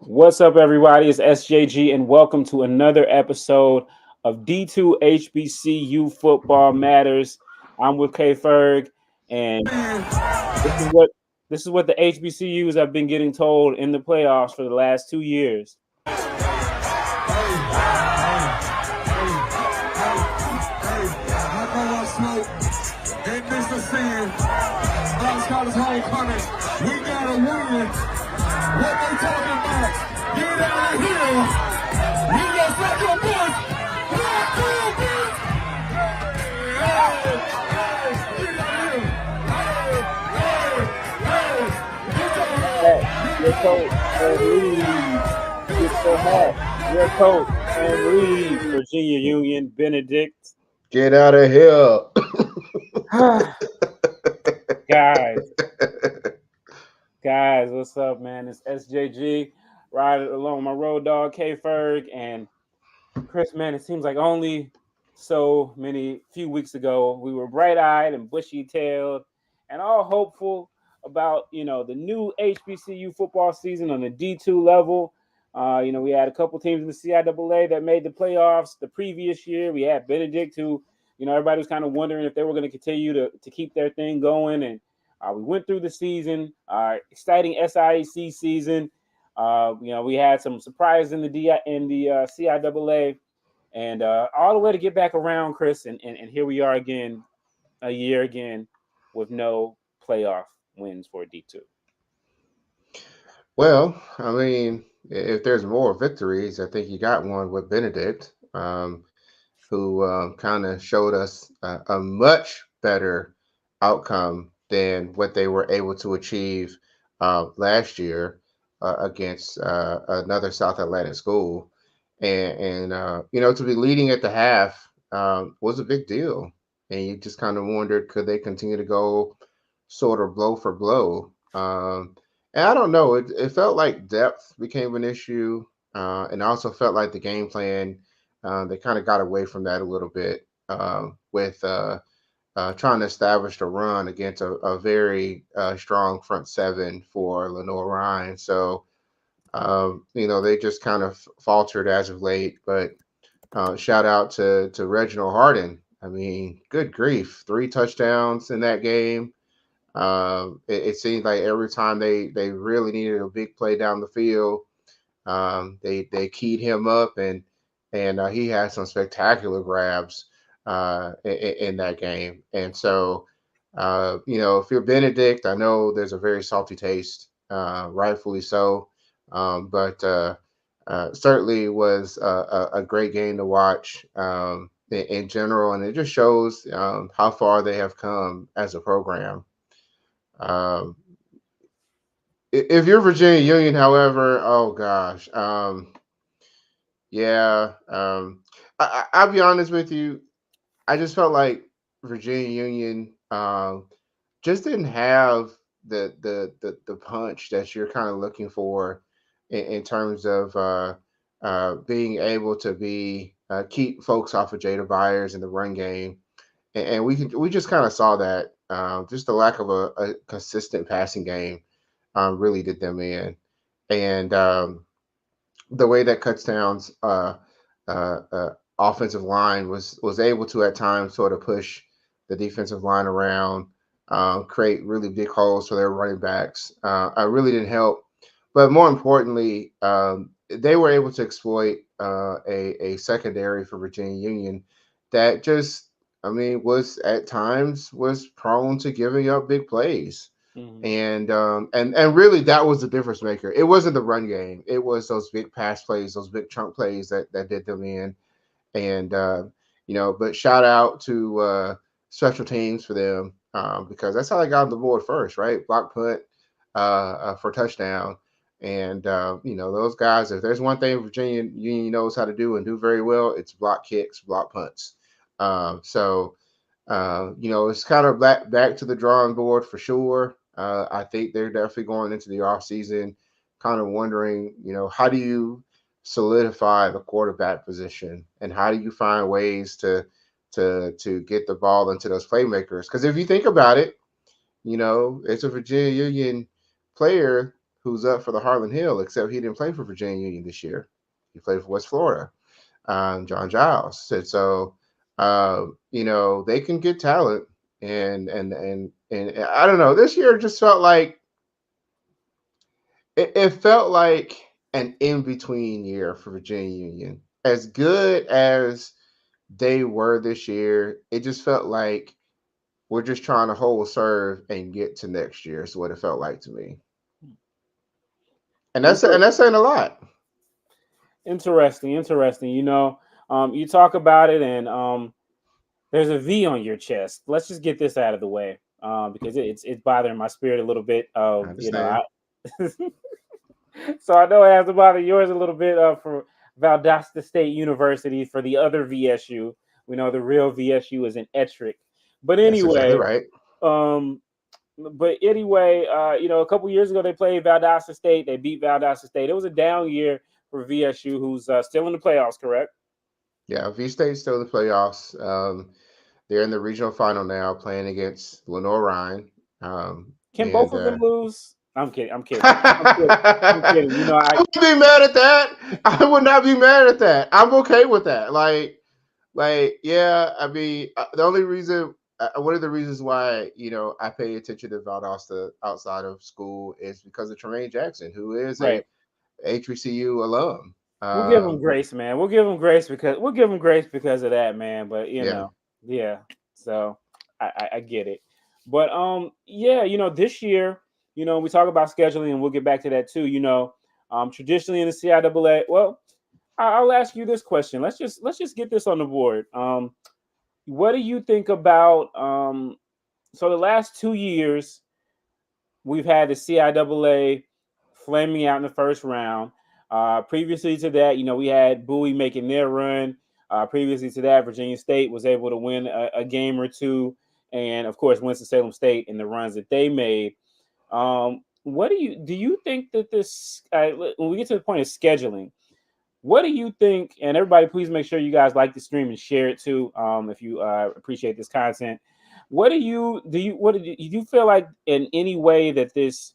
What's up, everybody? It's SJG, and welcome to another episode of D2 HBCU Football Matters. I'm with K Ferg, and this is what this is what the HBCUs have been getting told in the playoffs for the last 2 years. We gotta win. What they talking about? Get out of here. We gonna suck your boys. Your coach and lead. Get your hat. Your coach and lead. Virginia Union Benedict. Get out of here. Guys, Guys, what's up, man? It's SJG, riding along my road dog, K Ferg, and Chris, man. It seems like only few weeks ago, we were bright eyed and bushy tailed and all hopeful about, the new HBCU football season on the D2 level. We had a couple teams in the CIAA that made the playoffs the previous year. We had Benedict, who, everybody was kind of wondering if they were going to continue to keep their thing going. And we went through the season, exciting SIAC season. We had some surprises in the CIAA, and all the way to get back around, Chris, and here we are again, a year again, with no playoff wins for D2. Well, I mean, if there's more victories, I think you got one with Benedict, who kind of showed us a much better outcome than what they were able to achieve last year against another South Atlantic school. And to be leading at the half was a big deal. And you just kind of wondered, could they continue to go sort of blow for blow? And I don't know, it felt like depth became an issue. And I also felt like the game plan, they kind of got away from that a little bit with trying to establish a run against a very strong front seven for Lenore Ryan. So, they just kind of faltered as of late. But shout out to Reginald Harden. I mean, good grief, 3 touchdowns in that game. It seemed like every time they really needed a big play down the field, they keyed him up, and he had some spectacular grabs in that game. And so, if you're Benedict, I know there's a very salty taste, rightfully so, but certainly was a great game to watch in general, and it just shows how far they have come as a program. Um, if you're Virginia Union, however, oh gosh, yeah, I'll be honest with you. I just felt like Virginia Union just didn't have the punch that you're kind of looking for in terms of being able to be keep folks off of Jada Byers in the run game, and we just kind of saw that just the lack of a consistent passing game really did them in, and the way that Cutstown's offensive line was able to at times sort of push the defensive line around, create really big holes for their running backs. I really didn't help, but more importantly, they were able to exploit a secondary for Virginia Union that just, I mean, was at times was prone to giving up big plays. Mm-hmm. And really that was the difference maker. It wasn't the run game. It was those big pass plays, those big chunk plays that did them in. And but shout out to special teams for them because that's how they got on the board first, right? Block punt for touchdown. And those guys, if there's one thing Virginia Union knows how to do and do very well, it's block kicks, block punts. It's kind of back to the drawing board for sure. I think they're definitely going into the off season, kind of wondering, how do you solidify the quarterback position and how do you find ways to get the ball into those playmakers? Because if you think about it, it's a Virginia Union player who's up for the Harlan Hill, except he didn't play for Virginia Union this year. He played for West Florida, John Giles. And so, they can get talent, and I don't know. This year just felt like it felt like an in between year for Virginia Union. As good as they were this year, it just felt like we're just trying to hold serve and get to next year. Is what it felt like to me, and that's saying a lot. Interesting. You talk about it, and there's a V on your chest. Let's just get this out of the way, because it's bothering my spirit a little bit. I understand. So I know it has to bother yours a little bit. For Valdosta State University, for the other VSU, we know the real VSU is in Ettrick. But That's anyway, exactly right. A couple years ago they played Valdosta State. They beat Valdosta State. It was a down year for VSU, who's still in the playoffs, correct? Yeah, V State's still in the playoffs. They're in the regional final now, playing against Lenore Ryan. Can both of them lose? I'm kidding. I'm kidding. I'm kidding. I would be mad at that. I would not be mad at that. I'm okay with that. Yeah. I mean, the only reason, one of the reasons why I pay attention to Valdosta outside of school is because of Tremaine Jackson, who is a HBCU alum. We'll give him grace, man. We'll give him grace because of that, man. But yeah. So I get it. But this year, we talk about scheduling, and we'll get back to that too. Traditionally in the CIAA, well, I'll ask you this question. Let's just get this on the board. What do you think about? So the last 2 years, we've had the CIAA flaming out in the first round. Previously to that, we had Bowie making their run. Previously to that, Virginia State was able to win a game or two, and of course, Winston-Salem State in the runs that they made. What do you think that this? When we get to the point of scheduling, what do you think? And everybody, please make sure you guys like the stream and share it too. If you appreciate this content, what do you feel like in any way that this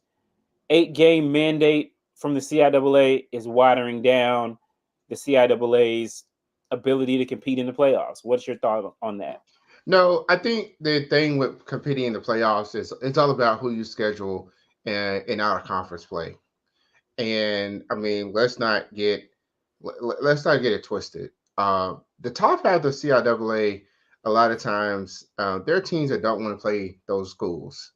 8-game mandate from the CIAA is watering down the CIAA's ability to compete in the playoffs? What's your thought on that? No, I think the thing with competing in the playoffs is it's all about who you schedule in out of conference play. And I mean, let's not get it twisted. The top half of the CIAA, a lot of times, there are teams that don't want to play those schools.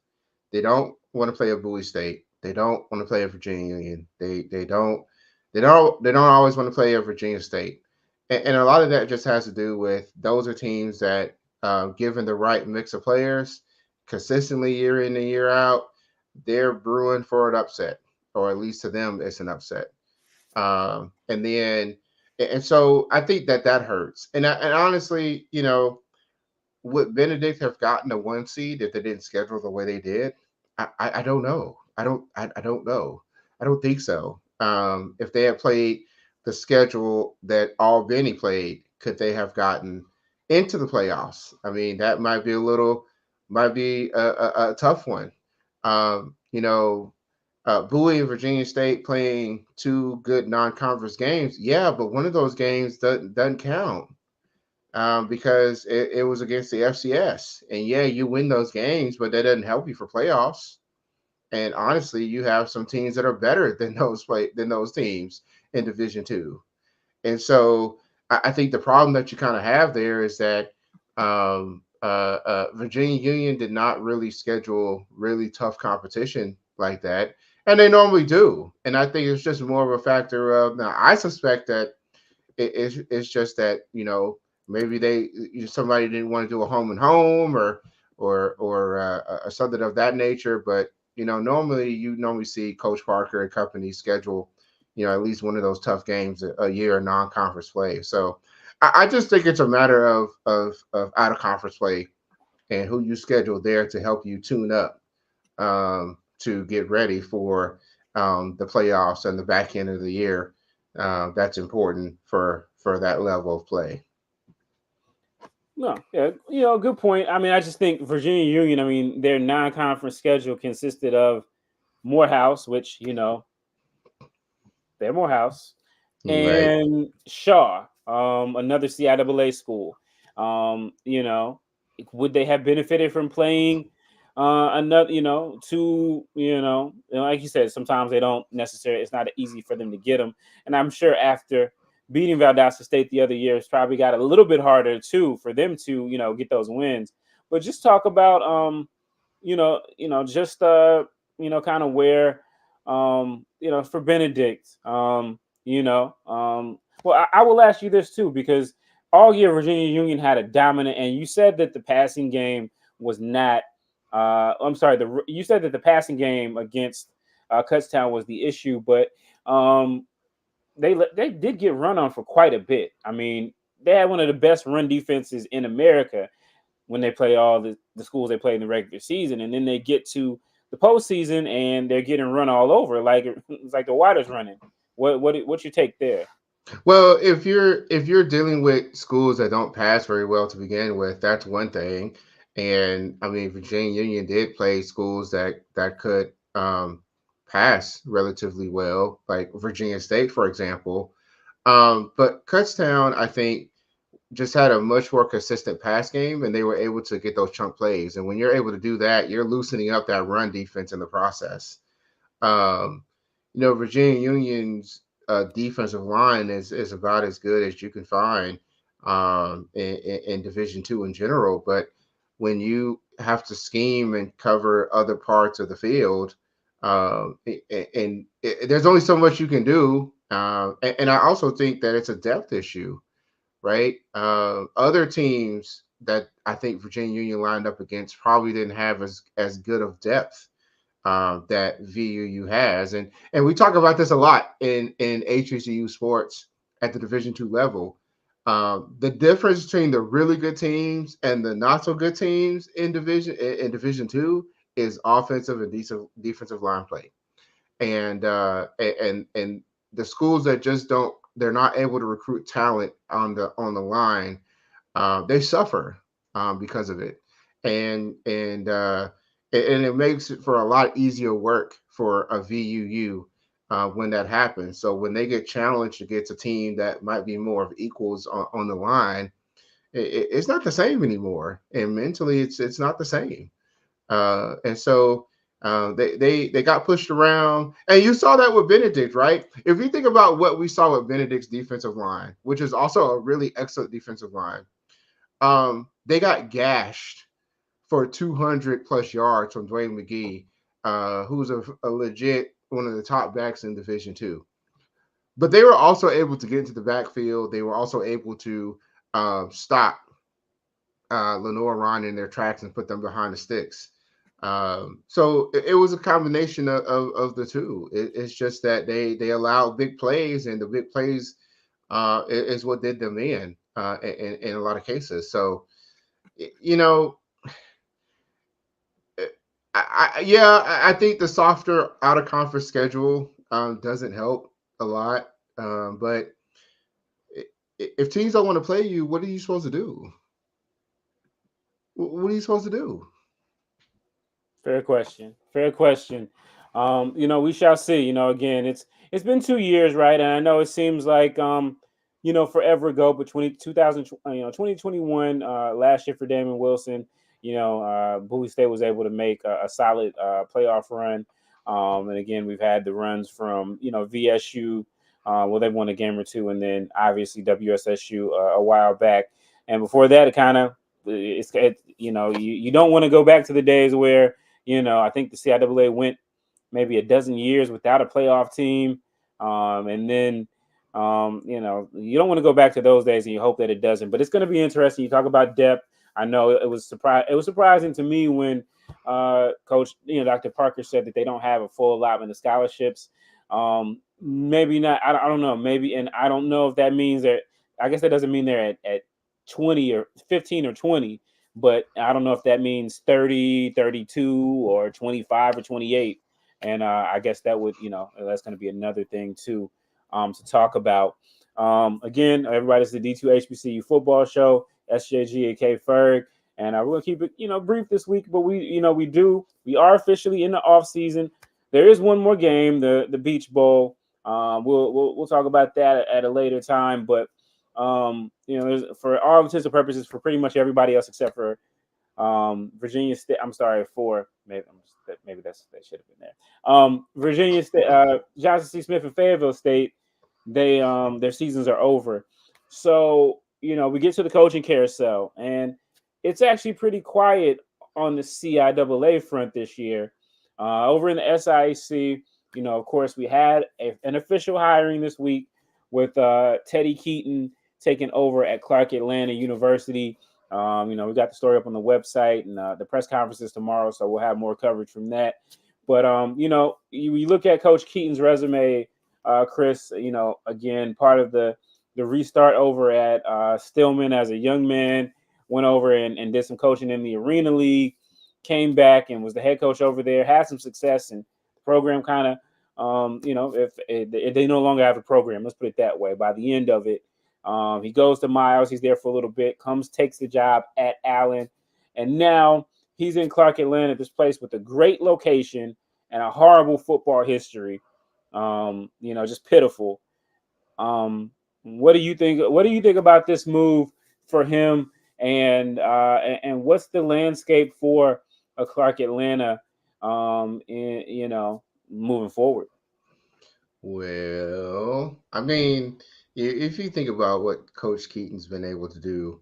They don't want to play a Bowie State. They don't want to play a Virginia Union. They don't always want to play a Virginia State. And a lot of that just has to do with those are teams that, given the right mix of players, consistently year in and year out, they're brewing for an upset, or at least to them, it's an upset. And so I think that hurts. And honestly, would Benedict have gotten a 1 seed if they didn't schedule the way they did? I don't know. I don't know. I don't think so. If they had played the schedule that Albany played, could they have gotten into the playoffs? I mean, that might be a tough one. Bowie and Virginia State playing 2 good non-conference games. Yeah, but one of those games doesn't count because it was against the FCS. And yeah, you win those games, but that doesn't help you for playoffs. And honestly, you have some teams that are better than those teams in Division II. And so I think the problem that you kind of have there is that Virginia Union did not really schedule really tough competition like that. And they normally do. And I think it's just more of a factor of, now I suspect that it's just that, maybe somebody didn't want to do a home and home or something of that nature. But, normally you see Coach Parker and company schedule, at least one of those tough games a year of non-conference play. So I just think it's a matter of out of conference play and who you schedule there to help you tune up to get ready for the playoffs and the back end of the year. That's important for that level of play. No, yeah, good point. I mean, I just think Virginia Union, their non-conference schedule consisted of Morehouse, which they're Morehouse, Right. and Shaw, another CIAA school. Would they have benefited from playing another, like you said, sometimes they don't necessarily, it's not easy for them to get them. And I'm sure after beating Valdosta State the other year, it's probably got a little bit harder too for them to, get those wins. But just talk about, just, kind of where, for Benedict, well, I will ask you this too, because all year Virginia Union had a dominant, and you said that the passing game was not. I'm sorry. You said that the passing game against Kutztown was the issue, but they did get run on for quite a bit. I mean, they had one of the best run defenses in America when they play all the schools they play in the regular season, and then they get to the postseason and they're getting run all over, like it's like the water's running. What's your take there? Well, if you're dealing with schools that don't pass very well to begin with, that's one thing. And I mean, Virginia Union did play schools that could pass relatively well, like Virginia State, for example. But Kutztown, I think, just had a much more consistent pass game, and they were able to get those chunk plays. And when you're able to do that, you're loosening up that run defense in the process. Um, Virginia Union's defensive line is about as good as you can find in Division Two in general. But when you have to scheme and cover other parts of the field, there's only so much you can do. And I also think that it's a depth issue, right? Other teams that I think Virginia Union lined up against probably didn't have as good of depth that VUU has, and we talk about this a lot in HBCU sports at the Division II level. The difference between the really good teams and the not so good teams in Division II is offensive and defensive line play, and the schools that just don't, they're not able to recruit talent on the line. They suffer because of it, and it makes it for a lot easier work for a VUU when that happens. So when they get challenged against a team that might be more of equals on the line, it's not the same anymore, and mentally it's not the same. And so they got pushed around, and you saw that with Benedict, right? If you think about what we saw with Benedict's defensive line, which is also a really excellent defensive line, they got gashed for 200 plus yards from Dwayne McGee, who's a legit one of the top backs in Division II. But they were also able to get into the backfield. They were also able to stop Lenore Ron in their tracks and put them behind the sticks. So it was a combination of the two. It's just that they allowed big plays, and the big plays is what did them in a lot of cases. So, I think the softer out of conference schedule doesn't help a lot. But if teams don't want to play you, what are you supposed to do? What are you supposed to do? Fair question. Fair question. We shall see. Again, it's been 2 years, right? And I know it seems like forever ago, but 2021, last year for Damon Wilson, Bowie State was able to make a solid playoff run. And again, we've had the runs from VSU. Well, they won a game or two, and then obviously WSSU a while back. And before that, you don't want to go back to the days where I think the CIAA went maybe a dozen years without a playoff team, and then you don't want to go back to those days, and you hope that it doesn't. But it's going to be interesting. You talk about depth. I know it was surprising to me when Coach, Dr. Parker said that they don't have a full allotment of scholarships. Maybe not. I don't know. Maybe, and I don't know if that means that. I guess that doesn't mean they're at 20 or 15 or 20, but I don't know if that means 30, 32, or 25 or 28. And I guess that would, that's going to be another thing too to talk about. Again, everybody's the D2 HBCU football show. SJG and K Ferg, and we're gonna keep it brief this week, but we are officially in the off season. there is one more game, the Beach Bowl. We'll talk about that at a later time, but there's, for all intents and purposes, for pretty much everybody else except for Virginia State. I'm sorry, for maybe that should have been there. Virginia State, Johnson C. Smith and Fayetteville State, their seasons are over. So we get to the coaching carousel, and it's actually pretty quiet on the CIAA front this year. Over in the SIAC, of course, we had an official hiring this week with Teddy Keaton taking over at Clark Atlanta University. We got the story up on the website, and the press conference is tomorrow, so we'll have more coverage from that. But you look at Coach Keaton's resume, Kris. Again, part of the restart over at Stillman as a young man, went over and did some coaching in the Arena League, came back and was the head coach over there, had some success, and the program kind of, if they no longer have a program, let's put it that way. By the end of it, he goes to Miles. He's there for a little bit, takes the job at Allen, and now he's in Clark Atlanta, this place with a great location and a horrible football history. Just pitiful. What do you think? What do you think about this move for him? And what's the landscape for a Clark Atlanta, moving forward? Well, I mean, if you think about what Coach Keaton's been able to do,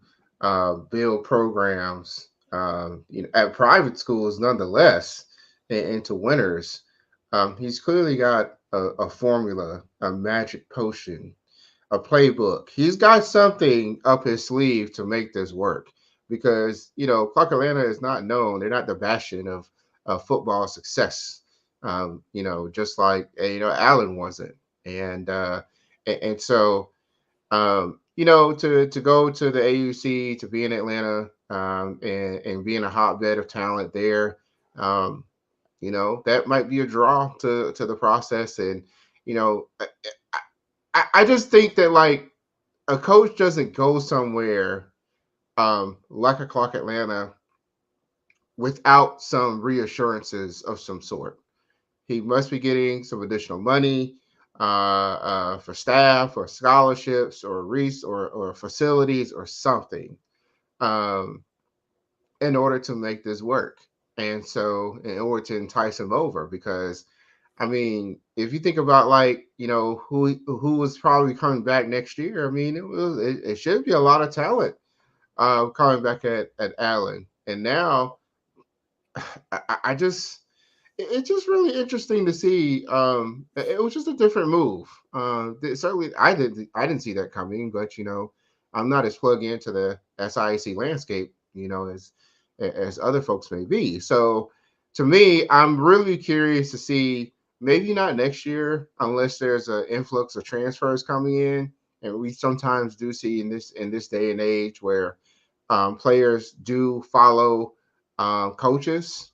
build programs, at private schools, nonetheless, into winners, he's clearly got a formula, a magic potion, a playbook. He's got something up his sleeve to make this work because, Clark Atlanta is not known. They're not the bastion of football success. Just like Allen wasn't, and so to go to the AUC, to be in Atlanta, and being a hotbed of talent there, that might be a draw to the process. And I just think that, like, a coach doesn't go somewhere like a Clark Atlanta without some reassurances of some sort. He must be getting some additional money for staff or scholarships or or facilities or something, um, in order to make this work. And so, in order to entice him over, because I mean, if you think about, like, who was probably coming back next year, I mean, it should be a lot of talent coming back at Allen. And now I just it's just really interesting to see. It was just a different move. Certainly, I didn't see that coming, but I'm not as plugged into the SIAC landscape, as other folks may be. So, to me, I'm really curious to see. Maybe not next year, unless there's an influx of transfers coming in, and we sometimes do see in this day and age where players do follow coaches,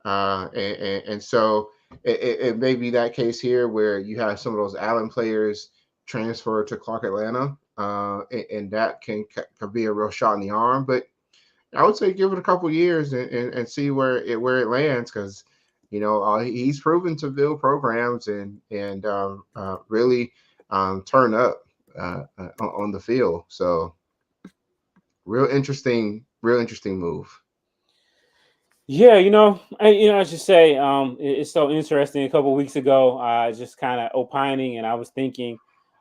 and so it may be that case here where you have some of those Allen players transfer to Clark Atlanta, and that can be a real shot in the arm. But I would say give it a couple years and see where it lands, because he's proven to build programs and really turn up on the field. So real interesting move. Yeah, I should say, it's so interesting. A couple of weeks ago, just kind of opining, and I was thinking,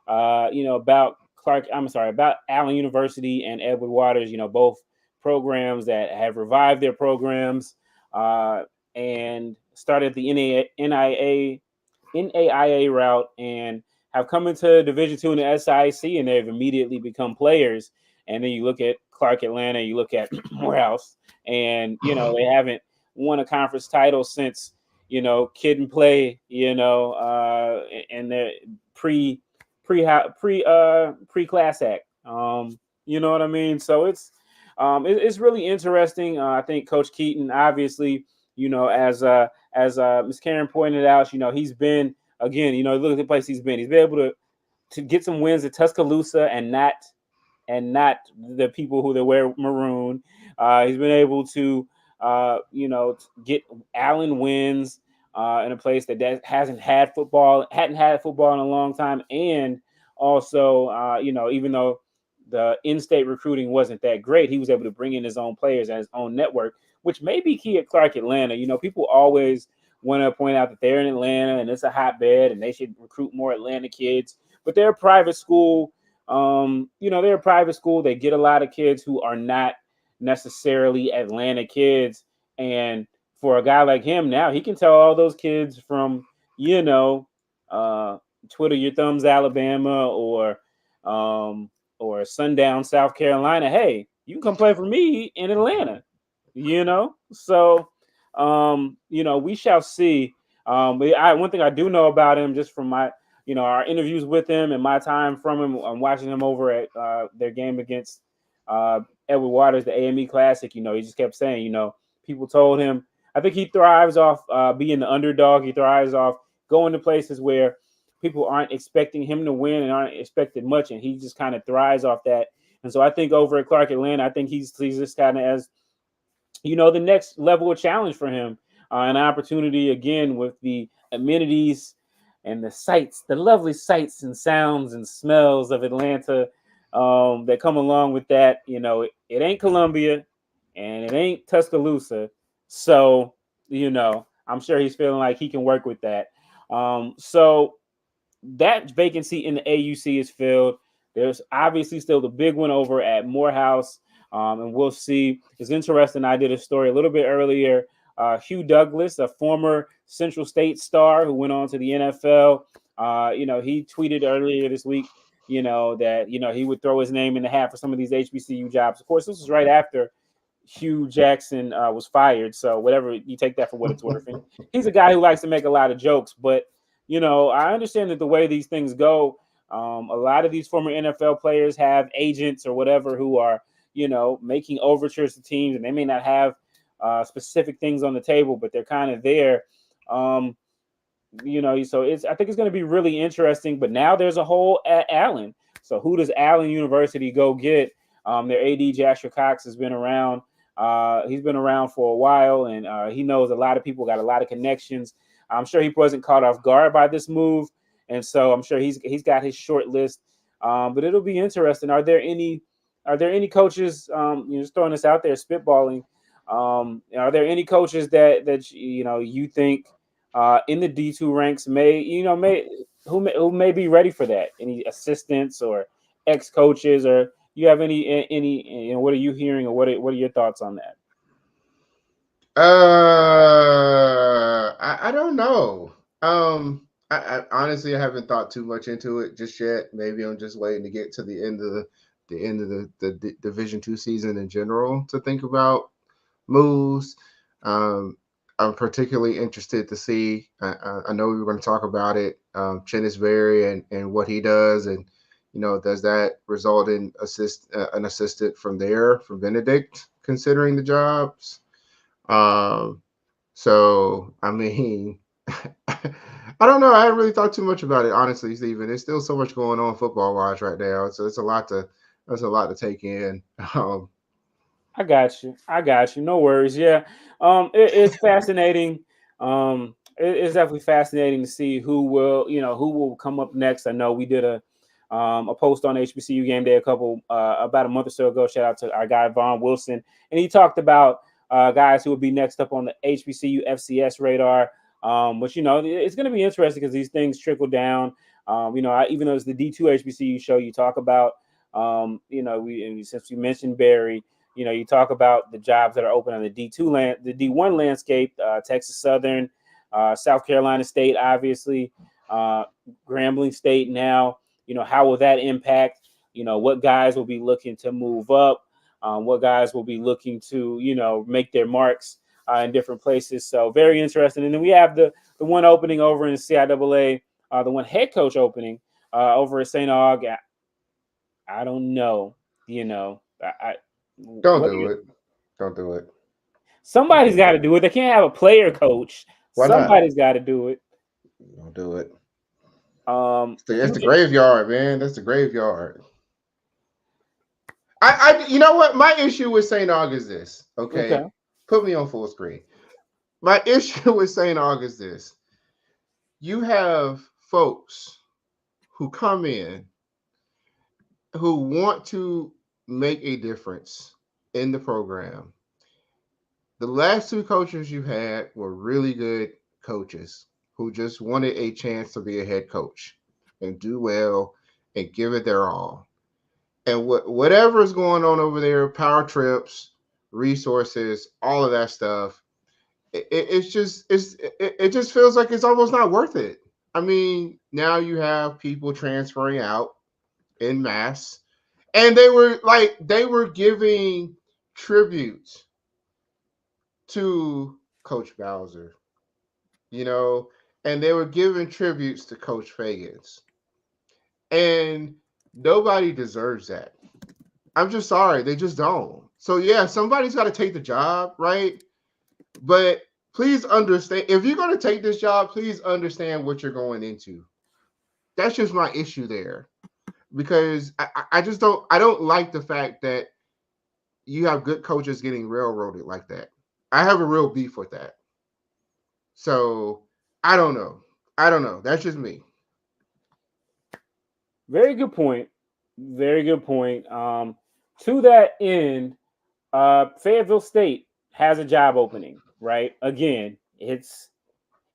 about about Allen University and Edward Waters. Both programs that have revived their programs, and started the NAIA route, and have come into Division II and the SIC, and they've immediately become players. And then you look at Clark Atlanta, you look at Morehouse, and they haven't won a conference title since Kid and Play, and the pre class act. You know what I mean? So it's really interesting. I think Coach Keaton, obviously, as Ms. Karen pointed out, he's been, again, look at the place he's been. He's been able to get some wins at Tuscaloosa and not the people who they wear maroon. He's been able to, get Allen wins. in a place that hadn't had football in a long time, and also, even though the in-state recruiting wasn't that great, he was able to bring in his own players and his own network, which may be key at Clark Atlanta. People always want to point out that they're in Atlanta and it's a hotbed and they should recruit more Atlanta kids, but they're a private school. They're a private school. They get a lot of kids who are not necessarily Atlanta kids. And for a guy like him now, he can tell all those kids from, Twitter Your Thumbs, Alabama, or Sundown, South Carolina, hey, you can come play for me in Atlanta, So, we shall see. But one thing I do know about him, just from my, our interviews with him and my time from him, I'm watching him over at their game against Edward Waters, the AME Classic. He just kept saying, people told him, I think he thrives off being the underdog. He thrives off going to places where people aren't expecting him to win and aren't expecting much, and he just kind of thrives off that. And so I think over at Clark Atlanta, I think he's just kind of as, the next level of challenge for him, an opportunity again with the amenities and the sights, the lovely sights and sounds and smells of Atlanta that come along with that. It ain't Columbia and it ain't Tuscaloosa. So, I'm sure he's feeling like he can work with that. So that vacancy in the AUC is filled. There's obviously still the big one over at Morehouse. And we'll see. It's interesting. I did a story a little bit earlier. Hugh Douglas, a former Central State star who went on to the NFL, he tweeted earlier this week, that, he would throw his name in the hat for some of these HBCU jobs. Of course, this was right after Hugh Jackson was fired. So whatever, you take that for what it's worth. And he's a guy who likes to make a lot of jokes. But, I understand that the way these things go, a lot of these former NFL players have agents or whatever who are, making overtures to teams, and they may not have specific things on the table, but they're kind of there. So I think it's going to be really interesting. But now there's a hole at Allen. So who does Allen University go get? Their AD Jasher Cox has been around. He's been around for a while, and he knows a lot of people, got a lot of connections. I'm sure he wasn't caught off guard by this move, and so I'm sure he's got his short list. But it'll be interesting. Are there any coaches? Just throwing this out there, spitballing. Are there any coaches that you think in the D2 ranks who may be ready for that? Any assistants or ex-coaches, or you have any? What are you hearing, or what are your thoughts on that? I don't know. I honestly haven't thought too much into it just yet. Maybe I'm just waiting to get to the end of the Division II season in general to think about moves. I'm particularly interested to see. I know we were going to talk about it. Chinnisberry and what he does, and does that result in an assistant from Benedict considering the jobs? So I mean, I don't know. I haven't really thought too much about it, honestly, Stephen. There's still so much going on football-wise right now, so it's a lot to take in. I got you. No worries. Yeah. It's fascinating. It's definitely fascinating to see who will come up next. I know we did a post on HBCU Game Day about a month or so ago. Shout out to our guy Vaughn Wilson, and he talked about guys who would be next up on the HBCU FCS radar. Which it's going to be interesting because these things trickle down. Even though it's the D2 HBCU show, you talk about since we mentioned Barry, you talk about the jobs that are open on the D1 landscape, Texas Southern, South Carolina State, obviously, Grambling State now. How will that impact? What guys will be looking to move up? What guys will be looking to, make their marks in different places. So very interesting. And then we have the one opening over in CIAA, the one head coach opening over at St. Aug. I don't know. Don't do it. Somebody's got to do it. They can't have a player coach. Why Somebody's got to do it. Don't do it. It's the graveyard, man. That's the graveyard. You know what? My issue with St. Aug is this. Okay. Put me on full screen. My issue with St. August is you have folks who come in who want to make a difference in the program. The last two coaches you had were really good coaches who just wanted a chance to be a head coach and do well and give it their all. And whatever is going on over there, power trips, resources, all of that stuff, it just feels like it's almost not worth it. I mean, now you have people transferring out in mass, and they were giving tribute to Coach Bowser, you know, and they were giving tributes to Coach Fagans, and nobody deserves that. I'm just sorry, they just don't. So yeah, somebody's got to take the job, right? But please understand, if you're going to take this job, please understand what you're going into. That's just my issue there, because I just don't like the fact that you have good coaches getting railroaded like that. I have a real beef with that. So I don't know. I don't know. That's just me. Very good point. Very good point. To that end, Fayetteville State has a job opening. Right. Again, it's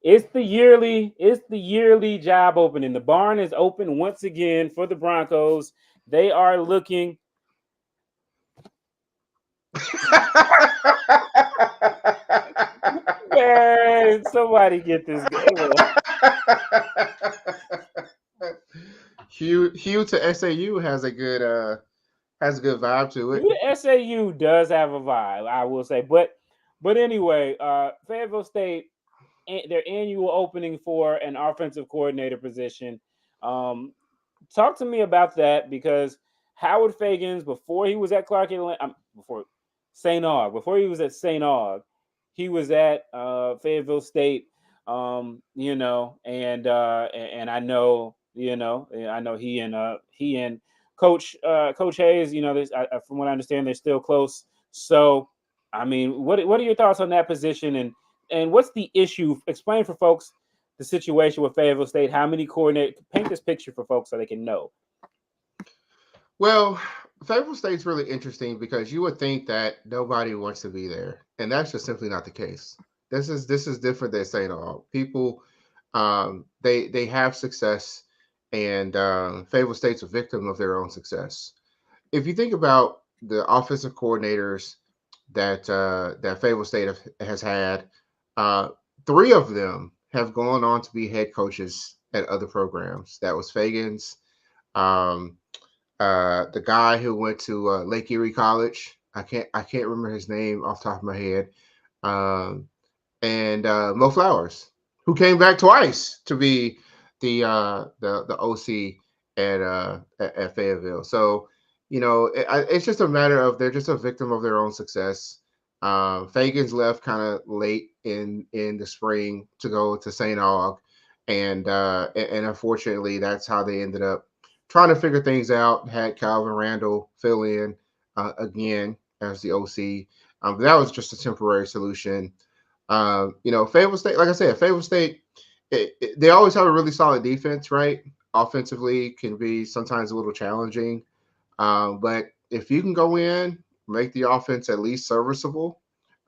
the yearly job opening. The barn is open once again for the Broncos. They are looking. Man, somebody get this game. Hugh to SAU has a good vibe to it. SAU does have a vibe, I will say. But anyway, Fayetteville State, their annual opening for an offensive coordinator position. Talk to me about that, because Howard Fagans, before he was at before he was at St. Aug, he was at Fayetteville State. And I know, he and Coach Hayes, from what I understand, they're still close. So, I mean, what are your thoughts on that position, and what's the issue? Explain for folks the situation with Fayetteville State. How many coordinators? Paint this picture for folks so they can know. Well, Fayetteville State's really interesting because you would think that nobody wants to be there, and that's just simply not the case. This is different than St. Aug. People, they have success, and Fayetteville State's a victim of their own success. If you think about the offensive coordinators that Fayetteville State has had, three of them have gone on to be head coaches at other programs. That was Fagans, the guy who went to Lake Erie College. I can't remember his name off the top of my head. And Mo Flowers, who came back twice to be the OC at Fayetteville. So it's just a matter of they're just a victim of their own success. Fagans left kind of late in the spring to go to St. Aug, and unfortunately that's how they ended up trying to figure things out. Had Calvin Randall fill in again as the OC. But that was just a temporary solution. Fayetteville State, like I said, Fayetteville State, they always have a really solid defense, right? Offensively can be sometimes a little challenging. But if you can go in, make the offense at least serviceable,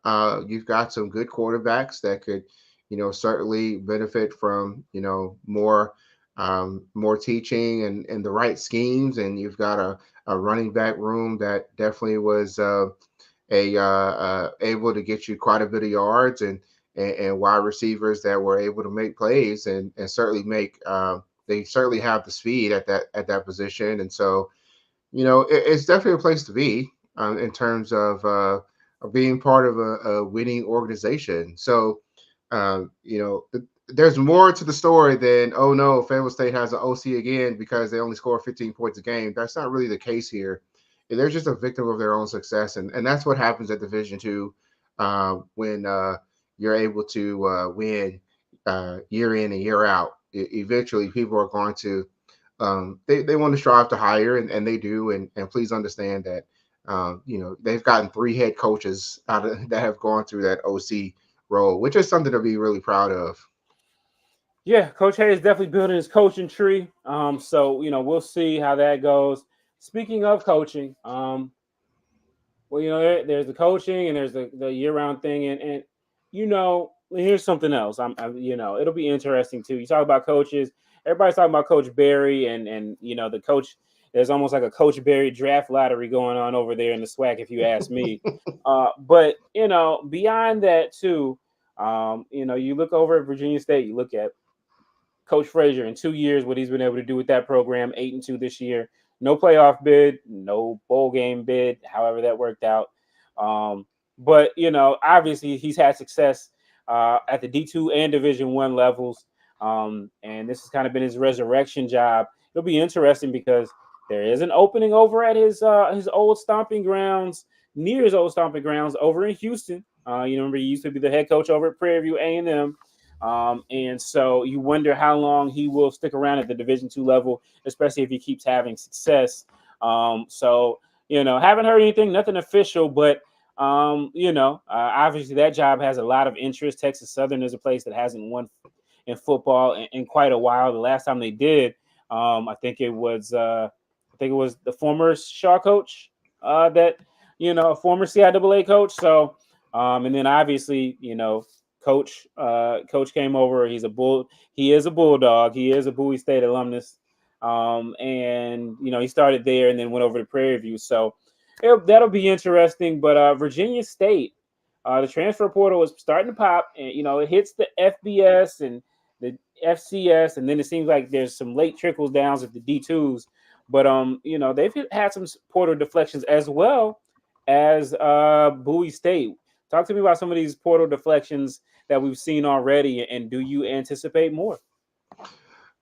you've got some good quarterbacks that could, certainly benefit from, more teaching and the right schemes. And you've got a running back room that definitely was able to get you quite a bit of yards and wide receivers that were able to make plays and certainly they certainly have the speed at that position. And so, it's definitely a place to be in terms of being part of a winning organization. So, there's more to the story than, oh no, Fayetteville State has an OC again because they only score 15 points a game. That's not really the case here. They're just a victim of their own success, and that's what happens at Division II when you're able to win year in and year out. Eventually, people are going to they want to strive to hire, and they do. And please understand that they've gotten 3 head coaches that have gone through that OC role, which is something to be really proud of. Yeah, Coach Hay is definitely building his coaching tree. So we'll see how that goes. Speaking of coaching, well, there's the coaching and there's the year-round thing, and here's something else. It'll be interesting too. You talk about coaches. Everybody's talking about Coach Barry, and the coach. There's almost like a Coach Barry draft lottery going on over there in the SWAC, if you ask me. But beyond that too, you look over at Virginia State. You look at Coach Frazier in 2 years, what he's been able to do with that program, 8-2 this year. No playoff bid, no bowl game bid, however that worked out. But obviously he's had success at the D2 and Division I levels. And this has kind of been his resurrection job. It'll be interesting because there is an opening over at his old stomping grounds, near his old stomping grounds over in Houston. Remember he used to be the head coach over at Prairie View A&M. And so you wonder how long he will stick around at the Division II level, especially if he keeps having success. So haven't heard anything, nothing official, but obviously that job has a lot of interest. Texas Southern is a place that hasn't won in football in quite a while. The last time they did, I think it was the former Shaw coach, a former CIAA coach. So, and then obviously, Coach came over. He is a Bulldog. He is a Bowie State alumnus. And he started there and then went over to Prairie View. So that'll be interesting. But Virginia State, the transfer portal is starting to pop, and it hits the FBS and the FCS, and then it seems like there's some late trickles downs at the D2s. But they've had some portal deflections as well as Bowie State. Talk to me about some of these portal deflections that we've seen already, and do you anticipate more?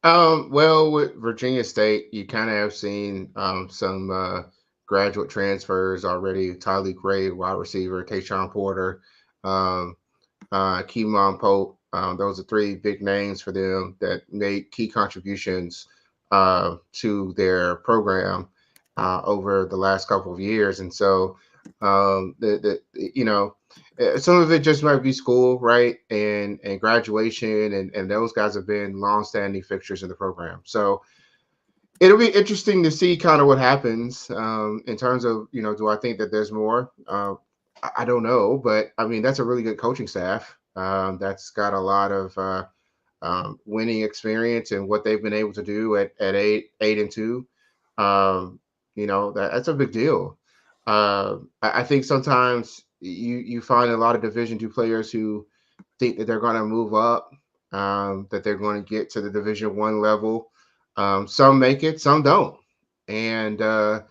Well, with Virginia State, you kind of have seen some graduate transfers already. Tylee Gray, wide receiver, Tayshawn Porter, Keemon Pope. Those are three big names for them that made key contributions to their program over the last couple of years. And so, some of it just might be school, right? And graduation, and those guys have been longstanding fixtures in the program. So it'll be interesting to see kind of what happens in terms of, do I think that there's more? I don't know, but I mean, that's a really good coaching staff that's got a lot of winning experience and what they've been able to do at 8-2. That's a big deal. I think sometimes you find a lot of Division II players who think that they're going to move up, that they're going to get to the Division I level. Some make it, some don't, and so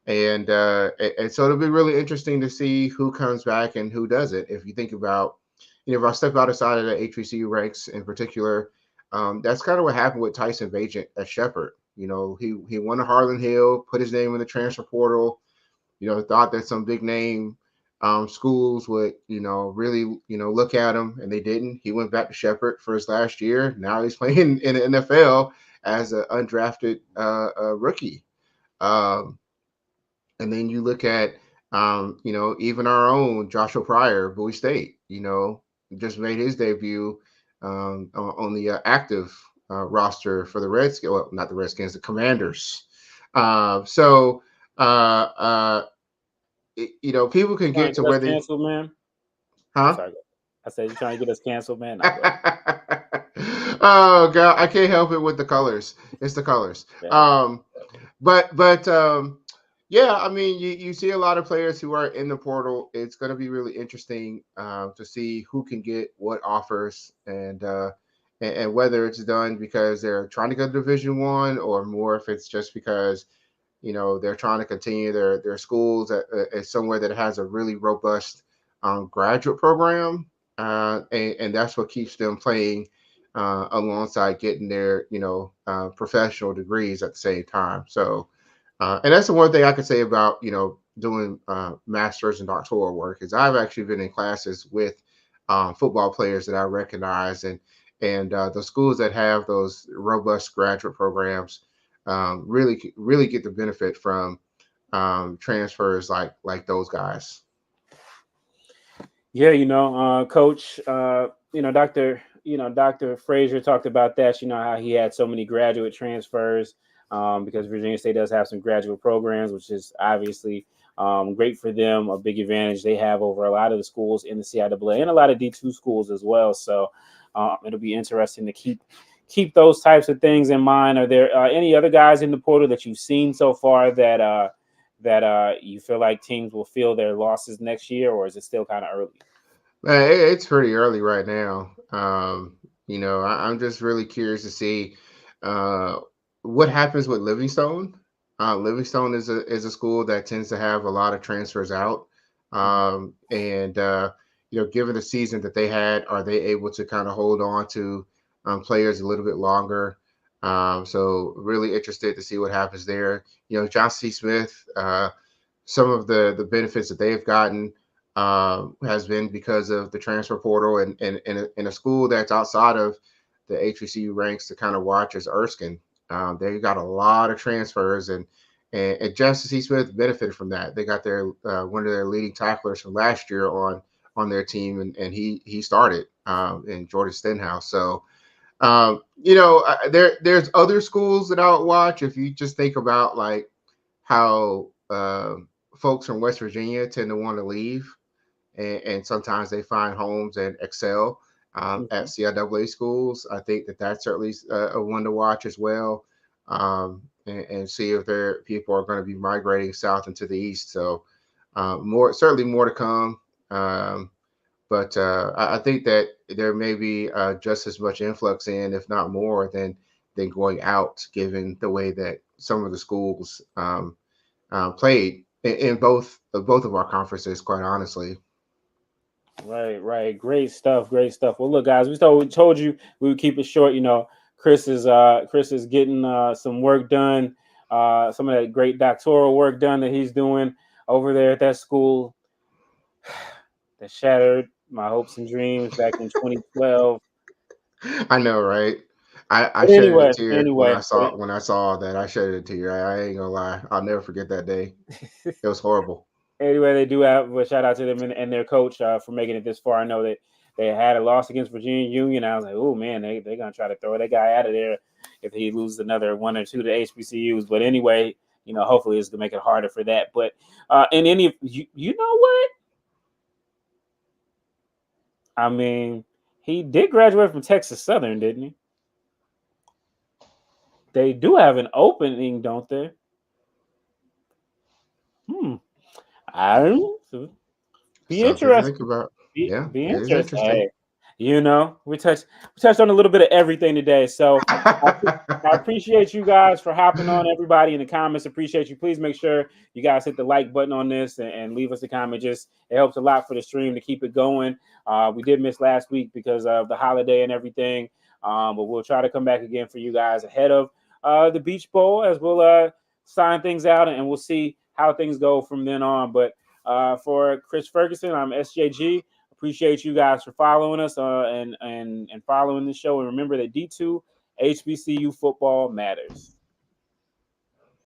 it'll be really interesting to see who comes back and who doesn't. If you think about, if I step outside of the HBCU ranks in particular, that's kind of what happened with Tyson Bagent at Shepherd. He won the Harlan Hill, put his name in the transfer portal. Thought that some big name schools would, really, look at him, and they didn't. He went back to Shepherd for his last year. Now he's playing in the NFL as an undrafted rookie. And then you look at, even our own Joshua Pryor, Bowie State, just made his debut on the active roster for the Redskins. Well, not the Redskins, the Commanders. People can get to where they canceled, man. Huh? Sorry. I said you're trying to get us canceled, man. Oh God, I can't help it with the colors. It's the colors. Yeah. Yeah, I mean, you see a lot of players who are in the portal. It's going to be really interesting to see who can get what offers and whether it's done because they're trying to go to Division I or more if it's just because they're trying to continue their schools at somewhere that has a really robust graduate program, and that's what keeps them playing alongside getting their professional degrees at the same time. So, and that's the one thing I could say about doing master's and doctoral work is I've actually been in classes with football players that I recognize, and the schools that have those robust graduate programs. Really get the benefit from transfers like those guys. Yeah, Coach, Dr. Frazier talked about that. How he had so many graduate transfers because Virginia State does have some graduate programs, which is obviously great for them. A big advantage they have over a lot of the schools in the CIAA and a lot of D2 schools as well. So it'll be interesting to keep those types of things in mind. Are there any other guys in the portal that you've seen so far that you feel like teams will feel their losses next year, or is it still kind of early? It's pretty early right now. I'm just really curious to see uh, what happens with Livingstone. Livingstone is a school that tends to have a lot of transfers out, and given the season that they had, are they able to kind of hold on to players a little bit longer? So really interested to see what happens there. Johnson C. Smith. Some of the benefits that they've gotten has been because of the transfer portal and in a school that's outside of the HBCU ranks to kind of watch as Erskine. They got a lot of transfers and Justin C. Smith benefited from that. They got their one of their leading tacklers from last year on their team and he started in Jordan Stenhouse. So there's other schools that I would watch if you just think about like how folks from West Virginia tend to want to leave, and sometimes they find homes and excel at CIAA schools. I think that's certainly a one to watch as well, and see if people are going to be migrating south into the east. So certainly more to come. But I think that there may be just as much influx in, if not more, than going out, given the way that some of the schools played in both of our conferences, quite honestly. Right. Great stuff. Well, look, guys, we told you we would keep it short. Kris is getting some work done, some of that great doctoral work done that he's doing over there at that school that shattered my hopes and dreams back in 2012. I know, right? I But shedded a tear when anyway, I saw that. I shedded a tear. I ain't gonna lie. I'll never forget that day. It was horrible. anyway, they do have a shout out to them and their coach for making it this far. I know that they had a loss against Virginia Union. I was like, oh man, they're gonna try to throw that guy out of there if he loses another one or two to HBCUs. But anyway, hopefully it's gonna make it harder for that. But in any, you know what? I mean, he did graduate from Texas Southern, didn't he? They do have an opening, don't they? I don't know. Be Something to interesting. think about. Be, Yeah, be it is interesting. interesting. Hey, we touched on a little bit of everything today. So I appreciate you guys for hopping on. Everybody in the comments, appreciate you. Please make sure you guys hit the like button on this and leave us a comment. Just it helps a lot for the stream to keep it going. We did miss last week because of the holiday and everything, but we'll try to come back again for you guys ahead of the Beach Bowl as we'll sign things out and we'll see how things go from then on. But for Kris Ferguson, I'm SJG. Appreciate you guys for following us and following the show. And remember that D2 HBCU football matters.